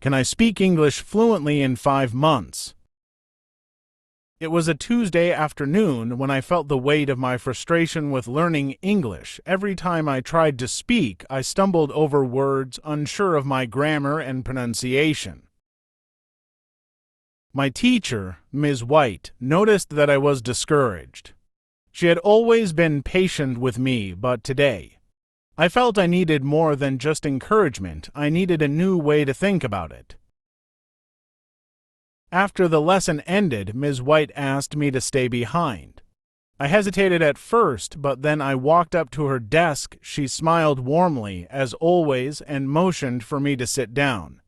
Can I speak English fluently in 5 months? It was a Tuesday afternoon when I felt the weight of my frustration with learning English. Every time I tried to speak, I stumbled over words, unsure of my grammar and pronunciation. My teacher, Ms. White, noticed that I was discouraged. She had always been patient with me, but today, I felt I needed more than just encouragement. I needed a new way to think about it. After the lesson ended, Ms. White asked me to stay behind. I hesitated at first, but then I walked up to her desk. She smiled warmly, as always, and motioned for me to sit down.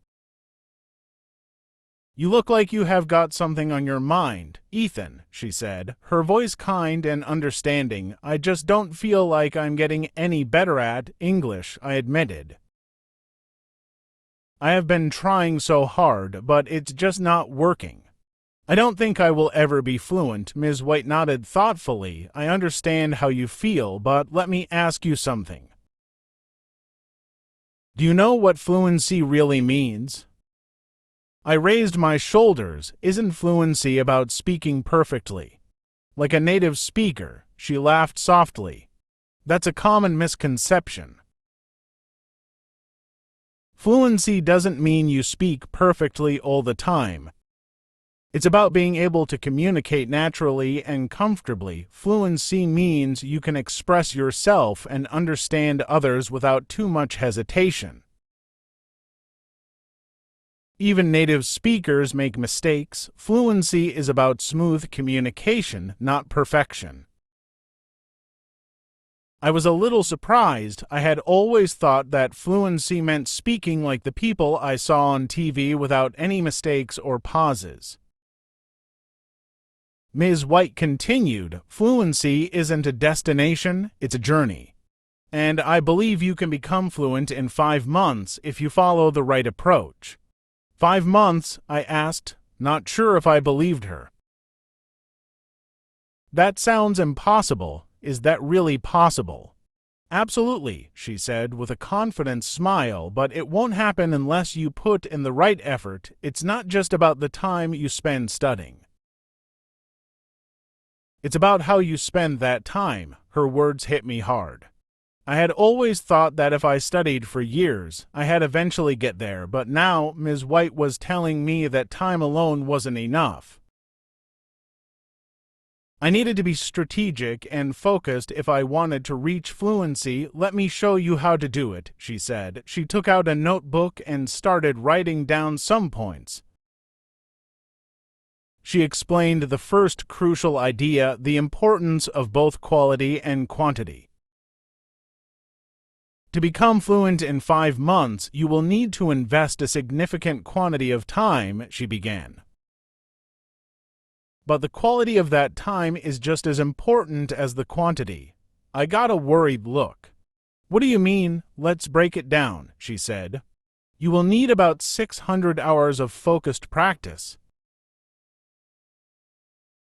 "You look like you have got something on your mind, Ethan," she said, her voice kind and understanding. "I just don't feel like I'm getting any better at English," I admitted. "I have been trying so hard, but it's just not working. I don't think I will ever be fluent." Ms. White nodded thoughtfully. "I understand how you feel, but let me ask you something. Do you know what fluency really means?" I raised my shoulders. "Isn't fluency about speaking perfectly, like a native speaker?" She laughed softly. "That's a common misconception. Fluency doesn't mean you speak perfectly all the time. It's about being able to communicate naturally and comfortably. Fluency means you can express yourself and understand others without too much hesitation. Even native speakers make mistakes. Fluency is about smooth communication, not perfection." I was a little surprised. I had always thought that fluency meant speaking like the people I saw on TV without any mistakes or pauses. Ms. White continued, "Fluency isn't a destination, it's a journey. And I believe you can become fluent in 5 months if you follow the right approach." 5 months, I asked, not sure if I believed her. "That sounds impossible. Is that really possible?" "Absolutely," she said with a confident smile, "but it won't happen unless you put in the right effort. It's not just about the time you spend studying. It's about how you spend that time." Her words hit me hard. I had always thought that if I studied for years, I had eventually get there, but now Ms. White was telling me that time alone wasn't enough. I needed to be strategic and focused if I wanted to reach fluency. "Let me show you how to do it," she said. She took out a notebook and started writing down some points. She explained the first crucial idea, the importance of both quality and quantity. To become fluent in 5 months, you will need to invest a significant quantity of time, she began. "But the quality of that time is just as important as the quantity." I got a worried look. "What do you mean? Let's break it down," she said. "You will need about 600 hours of focused practice.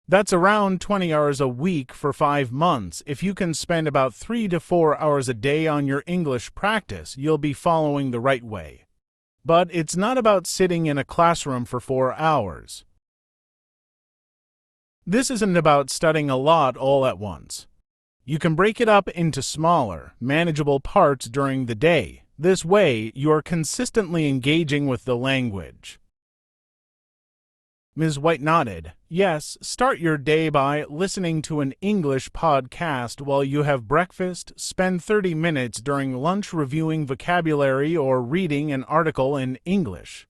That's around 20 hours a week for 5 months. If you can spend about 3 to 4 hours a day on your English practice, you'll be following the right way. But it's not about sitting in a classroom for 4 hours. This isn't about studying a lot all at once. You can break it up into smaller, manageable parts during the day. This way, you're consistently engaging with the language." Ms. White nodded. "Yes, start your day by listening to an English podcast while you have breakfast. Spend 30 minutes during lunch reviewing vocabulary or reading an article in English.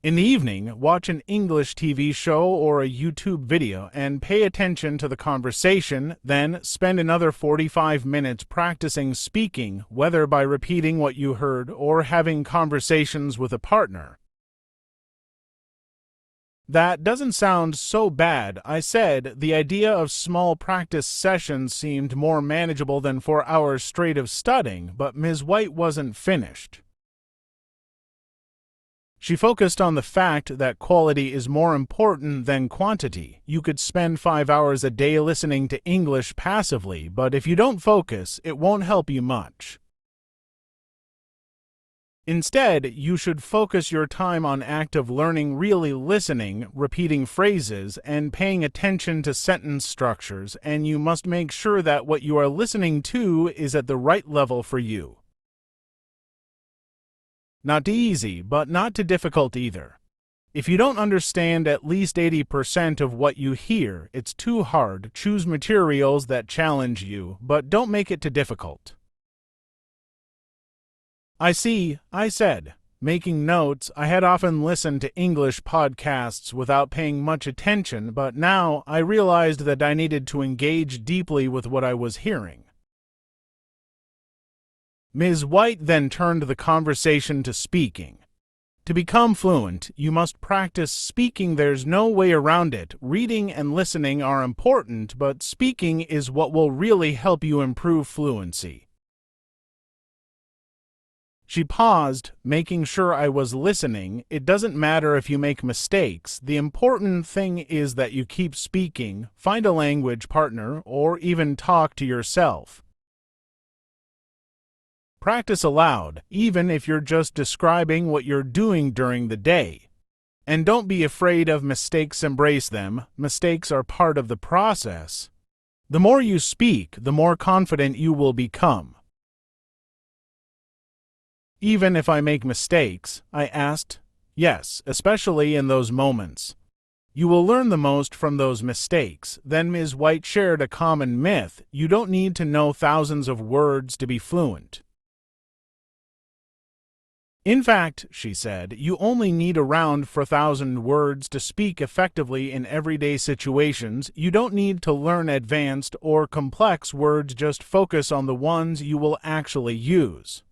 In the evening, watch an English TV show or a YouTube video and pay attention to the conversation. Then spend another 45 minutes practicing speaking, whether by repeating what you heard or having conversations with a partner." "That doesn't sound so bad," I said. The idea of small practice sessions seemed more manageable than 4 hours straight of studying, but Ms. White wasn't finished. She focused on the fact that quality is more important than quantity. You could spend 5 hours a day listening to English passively, but if you don't focus, it won't help you much. Instead, you should focus your time on active learning, really listening, repeating phrases, and paying attention to sentence structures, and you must make sure that what you are listening to is at the right level for you. Not too easy, but not too difficult either. If you don't understand at least 80% of what you hear, it's too hard. Choose materials that challenge you, but don't make it too difficult. I see, I said, making notes. I had often listened to English podcasts without paying much attention, but now I realized that I needed to engage deeply with what I was hearing. Ms. White then turned the conversation to speaking. To become fluent, you must practice speaking. There's no way around it. Reading and listening are important, but speaking is what will really help you improve fluency. She paused, making sure I was listening. It doesn't matter if you make mistakes. The important thing is that you keep speaking, find a language partner, or even talk to yourself. Practice aloud, even if you're just describing what you're doing during the day. And don't be afraid of mistakes, embrace them. Mistakes are part of the process. The more you speak, the more confident you will become. Even if I make mistakes, I asked. Yes, especially in those moments. You will learn the most from those mistakes. Then Ms. White shared a common myth: you don't need to know thousands of words to be fluent. In fact, she said, you only need around 4,000 words to speak effectively in everyday situations. You don't need to learn advanced or complex words, just focus on the ones you will actually use.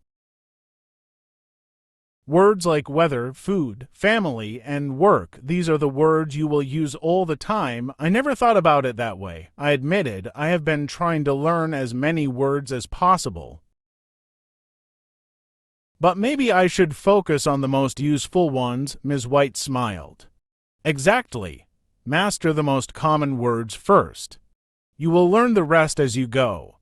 Words like weather, food, family, and work, these are the words you will use all the time. I never thought about it that way. I admitted I have been trying to learn as many words as possible. But maybe I should focus on the most useful ones, Ms. White smiled. Exactly. Master the most common words first. You will learn the rest as you go.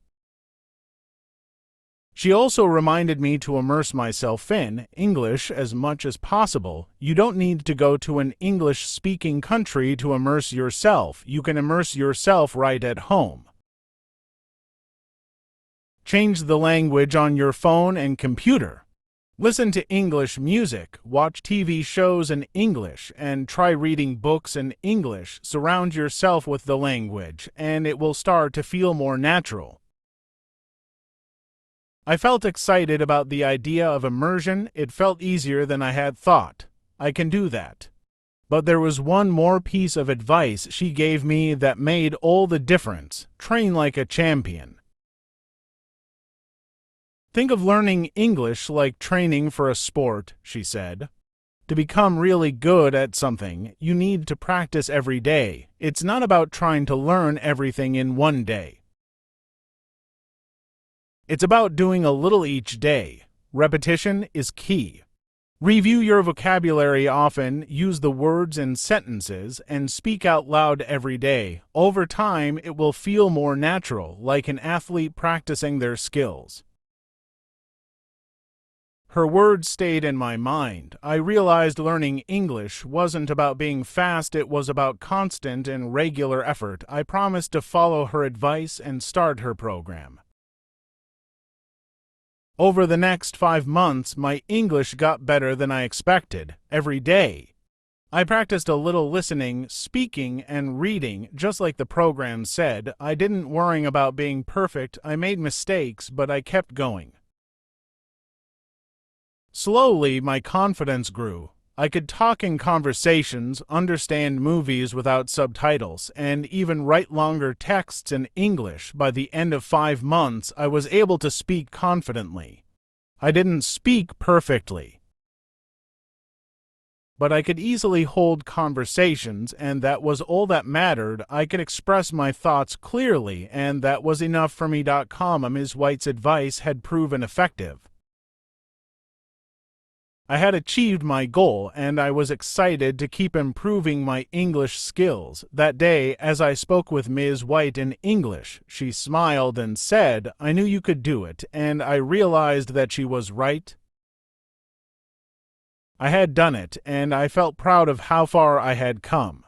She also reminded me to immerse myself in English as much as possible. You don't need to go to an English-speaking country to immerse yourself. You can immerse yourself right at home. Change the language on your phone and computer. Listen to English music, watch TV shows in English, and try reading books in English. Surround yourself with the language, and it will start to feel more natural. I felt excited about the idea of immersion. It felt easier than I had thought. I can do that. But there was one more piece of advice she gave me that made all the difference. Train like a champion. Think of learning English like training for a sport, she said. To become really good at something, you need to practice every day. It's not about trying to learn everything in one day. It's about doing a little each day. Repetition is key. Review your vocabulary often, use the words in sentences, and speak out loud every day. Over time, it will feel more natural, like an athlete practicing their skills. Her words stayed in my mind. I realized learning English wasn't about being fast, it was about constant and regular effort. I promised to follow her advice and start her program. Over the next 5 months, my English got better than I expected, every day. I practiced a little listening, speaking, and reading, just like the program said. I didn't worry about being perfect. I made mistakes, but I kept going. Slowly, my confidence grew. I could talk in conversations, understand movies without subtitles, and even write longer texts in English. By the end of 5 months, I was able to speak confidently. I didn't speak perfectly, but I could easily hold conversations, and that was all that mattered. I could express my thoughts clearly, and that was enough for me. Ms. White's advice had proven effective. I had achieved my goal, and I was excited to keep improving my English skills. That day, as I spoke with Ms. White in English, she smiled and said, "I knew you could do it," and I realized that she was right. I had done it, and I felt proud of how far I had come.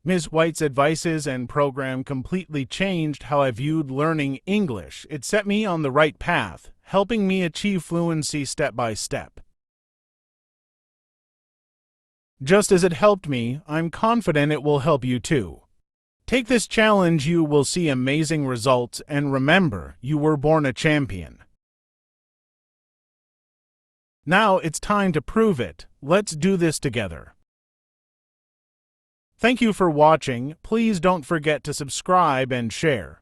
Ms. White's advices and program completely changed how I viewed learning English. It set me on the right path, helping me achieve fluency step by step. Just as it helped me, I'm confident it will help you too. Take this challenge, you will see amazing results, and remember, you were born a champion. Now it's time to prove it. Let's do this together. Thank you for watching. Please don't forget to subscribe and share.